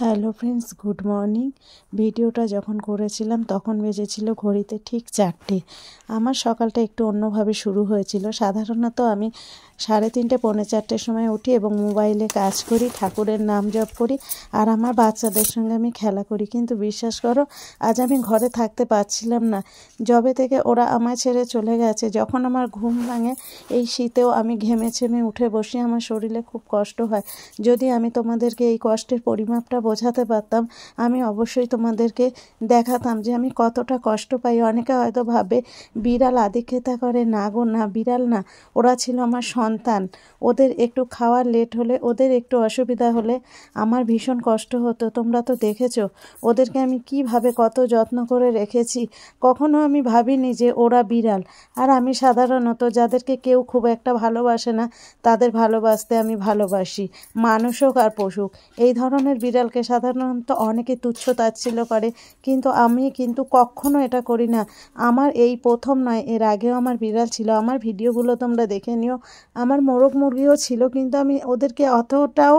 Hello friends, good morning. ভিডিওটা যখন করেছিলাম তখন বেজেছিল ঘড়িতে ঠিক 4টে। আমার সকালটা একটু অন্যভাবে শুরু হয়েছিল। সাধারণত আমি 3:30 পৌনে 4টের সময় উঠি এবং মোবাইলে কাজ করি, ঠাকুরের নাম জপ করি আর আমার বাচ্চাদের সঙ্গে আমি খেলা করি। কিন্তু বিশ্বাস করো, আজ আমি ঘরে থাকতে পারছিলাম না। যবে থেকে ওরা আমায় ছেড়ে চলে গেছে, যখন আমার ঘুম ভাঙে এই শীতেও আমি ঘেমে ছেমে উঠে বসি, আমার শরীরে খুব কষ্ট হয়। যদি আমি তোমাদেরকে এই কষ্টের পরিমাপটা বোঝাতে পারতাম, আমি অবশ্যই তোমাদেরকে দেখাতাম যে আমি কতটা কষ্ট পাই। অনেকে হয়তো ভাবে বিড়াল আদিক্ষেতা করে। না গো না, বিড়াল না, ওরা ছিল আমার সন্তান। ওদের একটু খাওয়ার লেট হলে, ওদের একটু অসুবিধা হলে আমার ভীষণ কষ্ট হতো। তোমরা তো দেখেছো ওদেরকে আমি কিভাবে কত যত্ন করে রেখেছি। কখনো আমি ভাবিনি যে ওরা বিড়াল। আর আমি সাধারণত যাদেরকে কেউ খুব একটা ভালোবাসে না তাদের ভালোবাসতে আমি ভালোবাসি, মানুষ হোক আর পশু। এই ধরনের বিড়ালকে সাধারণত অনেকে তুচ্ছ তাচ্ছিল্য করে, কিন্তু আমি কিন্তু কখনো এটা করি না। আমার এই প্রথম নয়, এর আগেও আমার বিড়াল ছিল। আমার ভিডিওগুলো তোমরা দেখে নিও। আমার মোরগ মুরগিও ছিল, কিন্তু আমি ওদেরকে অতটাও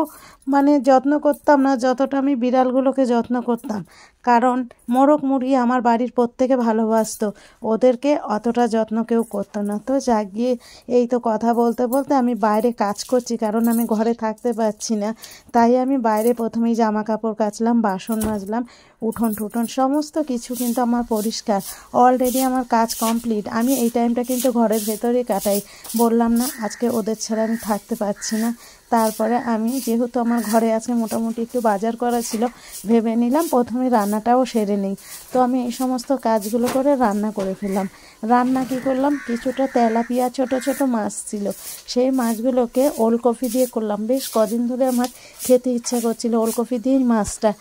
যত্ন করতাম না যতটা আমি বিড়ালগুলোকে যত্ন করতাম। কারণ মোরগ মুরগি আমার বাড়ির প্রত্যেকে ভালোবাসতো, ওদেরকে অতটা যত্ন কেউ করতো না। তো জাগিয়ে এই তো কথা বলতে বলতে আমি বাইরে কাজ করছি, কারণ আমি ঘরে থাকতে পারছি না। তাই আমি বাইরে প্রথমেই জামা কাপড় কাচলাম, বাসন মাজলাম, উঠোন টুঠোন সমস্ত কিছু কিন্তু আমার পরিষ্কার। অলরেডি আমার কাজ কমপ্লিট। আমি এই টাইমটা কিন্তু ঘরের ভেতরেই কাটাই। বললাম না আজকে ওদের ছাড়া আমি থাকতে পারছি না। তারপরে আমি যেহেতু আমার ঘরে আজকে মোটামুটি একটু বাজার করা ছিল, ভেবে নিলাম প্রথমে রান্নাটাও সেরে নিই। তো আমি এই সমস্ত কাজগুলো করে রান্না করে ফেললাম। রান্না কি করলাম, কিছুটা তেলাপিয়া ছোট ছোট মাছ ছিল, সেই মাছগুলোকে ওলকপি দিয়ে করলাম। বেশ কদিন ধরে আমার খেতে ইচ্ছা করছিল ওলকপি দিয়ে মাছটা।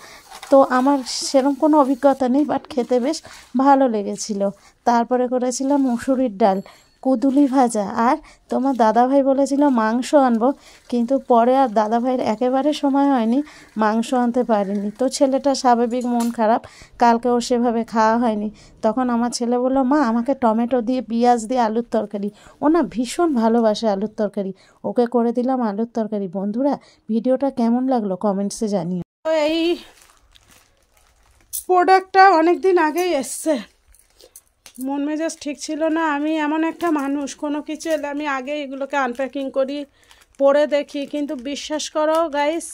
তো আমার সেরকম কোনো অভিজ্ঞতা নেই, বাট খেতে বেশ ভালো লেগেছিল। তারপরে করেছিলাম মুসুরির ডাল, কুদুলি ভাজা, আর তোমার দাদাভাই বলেছিল মাংস আনবো, কিন্তু পরে আর দাদাভাইয়ের একেবারে সময় হয়নি, মাংস আনতে পারিনি। তো ছেলেটা স্বাভাবিক মন খারাপ, কালকে ওর সেভাবে খাওয়া হয়নি। তখন আমার ছেলে বললো, মা আমাকে টমেটো দিয়ে পেঁয়াজ দিয়ে আলুর তরকারি। ও না ভীষণ ভালোবাসে আলুর তরকারি, ওকে করে দিলাম আলুর তরকারি। বন্ধুরা, ভিডিওটা কেমন লাগলো কমেন্টসে জানিও। এই প্রোডাক্টটা অনেক দিন আগেই এসছে, মন মেজাজ ঠিক ছিল না। আমি এমন একটা মানুষ, কোনো কিছু এলে আমি আগে এগুলোকে আনপ্যাকিং করি, পরে দেখি। কিন্তু বিশ্বাস করো গাইস,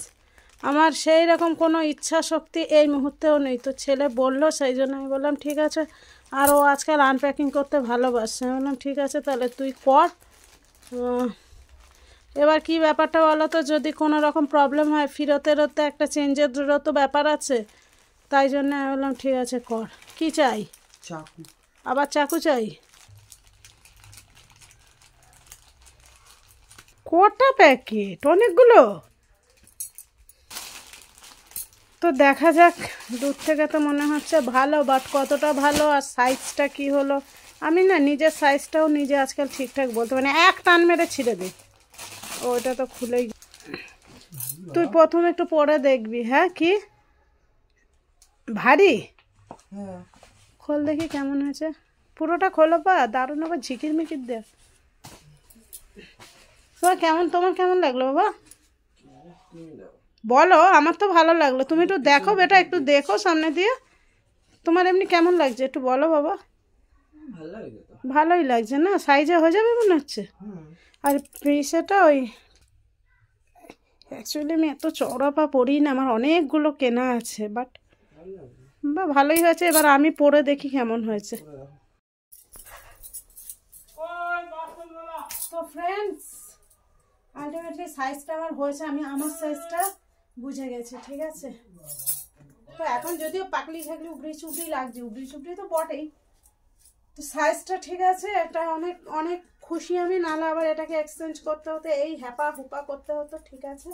আমার সেই রকম কোনো ইচ্ছা শক্তি এই মুহূর্তেও নেই। তো ছেলে বললো, সেই জন্য আমি বললাম ঠিক আছে। আর ও আজকাল আনপ্যাকিং করতে ভালোবাসে। আমি বললাম ঠিক আছে তাহলে তুই কর। এবার কি ব্যাপারটা বলো তো, যদি কোনো রকম প্রবলেম হয় ফেরতেরও তো একটা চেঞ্জেরও তো ব্যাপার আছে। তাই জন্য আমি বললাম ঠিক আছে কর। কি চাই? চাকু। আবার চাকু চাই? কটা প্যাকেট? অনেকগুলো। তো দেখা যাক, দূর থেকে তো মনে হচ্ছে ভালো, বাট কতটা ভালো আর সাইজটা কি হলো। আমি না নিজের সাইজটাও নিজে আজকাল ঠিকঠাক বলতে পারি না, এক টান মেরে ছিঁড়ে দিই। ওটা তো খুলেই। তুই প্রথম একটু পরে দেখবি। হ্যাঁ কি ভারী? হ্যাঁ, খোল দেখি কেমন হয়েছে। পুরোটা খোলো পা, দারুণ। আবার ঝিকির মিকির দে। তোমার কেমন লাগলো বাবা বলো? আমার তো ভালো লাগলো। তুমি একটু দেখো বেটা, একটু দেখো সামনে দিয়ে। তোমার এমনি কেমন লাগছে একটু বলো বাবা। ভালোই লাগছে না? সাইজে হয়ে যাবে মনে হচ্ছে। আর পিসেটা ওই, অ্যাকচুয়ালি আমি এত চওড়া পা পরি না, আমার অনেকগুলো কেনা আছে, বাট ভালোই হয়েছে। এবার আমি পরে দেখি কেমন হয়েছে। তো ফ্রেন্ডস, আলটিমেটলি সাইজটা আমার হয়েছে, আমি আমার সাইজটা বুঝে গেছি, ঠিক আছে। তো এখন যদিও পাকলি ঝাকলি উবড়ি চুবড়ি লাগছে, উবড়ি চুবড়ি তো বটেই, তো সাইজটা ঠিক আছে। এটা অনেক অনেক খুশি আমি, নাহলে আবার এটাকে এক্সচেঞ্জ করতে হতো, এই হ্যাপা হুপা করতে হতো, ঠিক আছে।